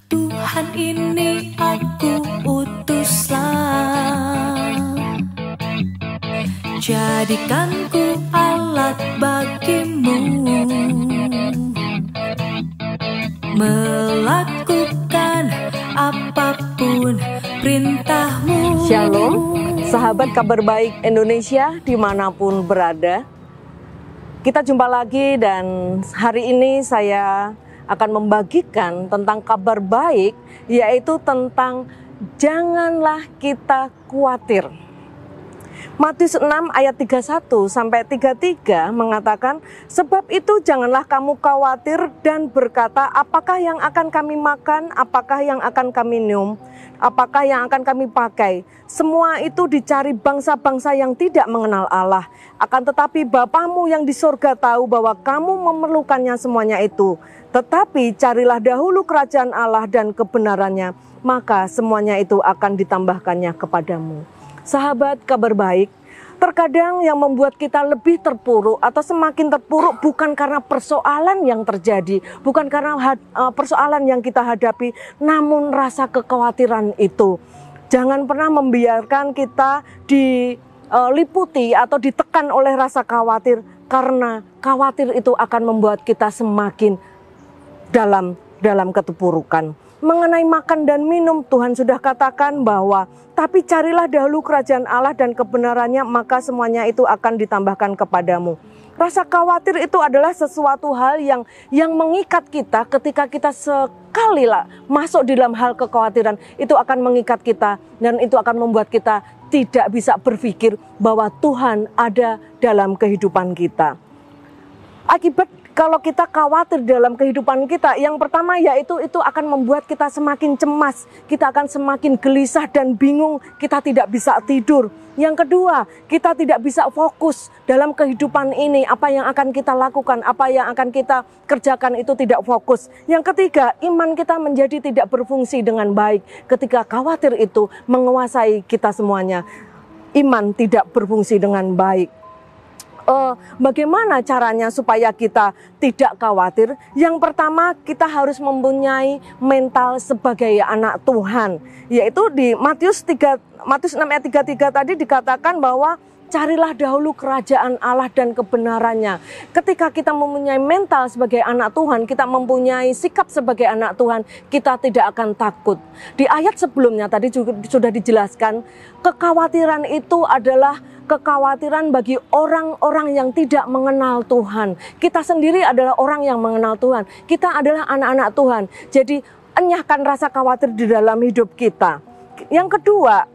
Tuhan, ini aku utuslah, jadikanku alat bagimu, melakukan apapun perintahmu. Shalom, sahabat Kabar Baik Indonesia dimanapun berada. Kita jumpa lagi dan hari ini saya akan membagikan tentang kabar baik, yaitu tentang janganlah kita khawatir. Matius 6 ayat 31 sampai 33 mengatakan, sebab itu janganlah kamu khawatir dan berkata, apakah yang akan kami makan, apakah yang akan kami minum, apakah yang akan kami pakai. Semua itu dicari bangsa-bangsa yang tidak mengenal Allah. Akan tetapi Bapamu yang di surga tahu bahwa kamu memerlukannya semuanya itu. Tetapi carilah dahulu kerajaan Allah dan kebenarannya, maka semuanya itu akan ditambahkannya kepadamu. Sahabat Kabar Baik, terkadang yang membuat kita lebih terpuruk atau semakin terpuruk bukan karena persoalan yang terjadi, bukan karena persoalan yang kita hadapi, namun rasa kekhawatiran itu. Jangan pernah membiarkan kita diliputi atau ditekan oleh rasa khawatir, karena khawatir itu akan membuat kita semakin dalam keterpurukan. Mengenai makan dan minum, Tuhan sudah katakan bahwa tapi carilah dahulu kerajaan Allah dan kebenarannya, maka semuanya itu akan ditambahkan kepadamu. Rasa khawatir itu adalah sesuatu hal yang mengikat kita. Ketika kita sekali masuk di dalam hal kekhawatiran, itu akan mengikat kita dan itu akan membuat kita tidak bisa berpikir bahwa Tuhan ada dalam kehidupan kita. Akibat kalau kita khawatir dalam kehidupan kita, yang pertama yaitu itu akan membuat kita semakin cemas, kita akan semakin gelisah dan bingung, kita tidak bisa tidur. Yang kedua, kita tidak bisa fokus dalam kehidupan ini, apa yang akan kita lakukan, apa yang akan kita kerjakan itu tidak fokus. Yang ketiga, iman kita menjadi tidak berfungsi dengan baik ketika khawatir itu menguasai kita semuanya. Iman tidak berfungsi dengan baik. Bagaimana caranya supaya kita tidak khawatir? Yang pertama, kita harus mempunyai mental sebagai anak Tuhan. Yaitu di Matius 6 ayat 33 tadi dikatakan bahwa carilah dahulu kerajaan Allah dan kebenarannya. Ketika kita mempunyai mental sebagai anak Tuhan, kita mempunyai sikap sebagai anak Tuhan, kita tidak akan takut. Di ayat sebelumnya tadi juga sudah dijelaskan, kekhawatiran itu adalah kekhawatiran bagi orang-orang yang tidak mengenal Tuhan. Kita sendiri adalah orang yang mengenal Tuhan. Kita adalah anak-anak Tuhan. Jadi enyahkan rasa khawatir di dalam hidup kita. Yang kedua,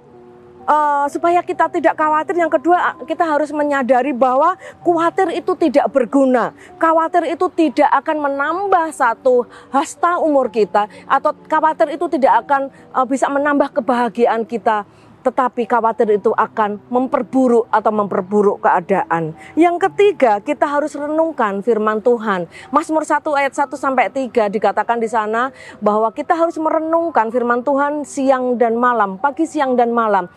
supaya kita tidak khawatir, yang kedua kita harus menyadari bahwa khawatir itu tidak berguna. Khawatir itu tidak akan menambah satu hasta umur kita, atau khawatir itu tidak akan bisa menambah kebahagiaan kita. Tetapi khawatir itu akan memperburuk keadaan. Yang ketiga, kita harus renungkan firman Tuhan. Mazmur 1 ayat 1 sampai 3 dikatakan di sana bahwa kita harus merenungkan firman Tuhan siang dan malam, pagi, siang dan malam.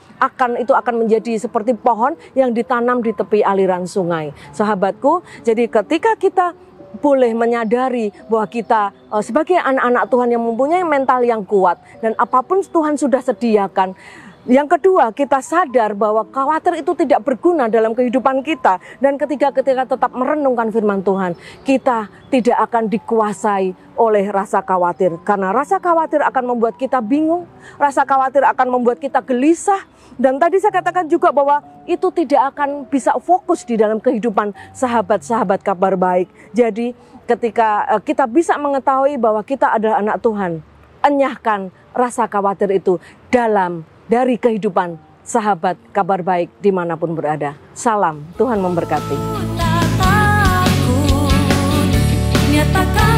Itu akan menjadi seperti pohon yang ditanam di tepi aliran sungai. Sahabatku, jadi ketika kita boleh menyadari bahwa kita sebagai anak-anak Tuhan yang mempunyai mental yang kuat dan apapun Tuhan sudah sediakan. Yang kedua, kita sadar bahwa khawatir itu tidak berguna dalam kehidupan kita. Dan ketika tetap merenungkan firman Tuhan, kita tidak akan dikuasai oleh rasa khawatir. Karena rasa khawatir akan membuat kita bingung, rasa khawatir akan membuat kita gelisah. Dan tadi saya katakan juga bahwa itu tidak akan bisa fokus di dalam kehidupan sahabat-sahabat Kabar Baik. Jadi ketika kita bisa mengetahui bahwa kita adalah anak Tuhan, enyahkan rasa khawatir itu dari kehidupan sahabat Kabar Baik dimanapun berada. Salam, Tuhan memberkati. Tak takut, nyatakan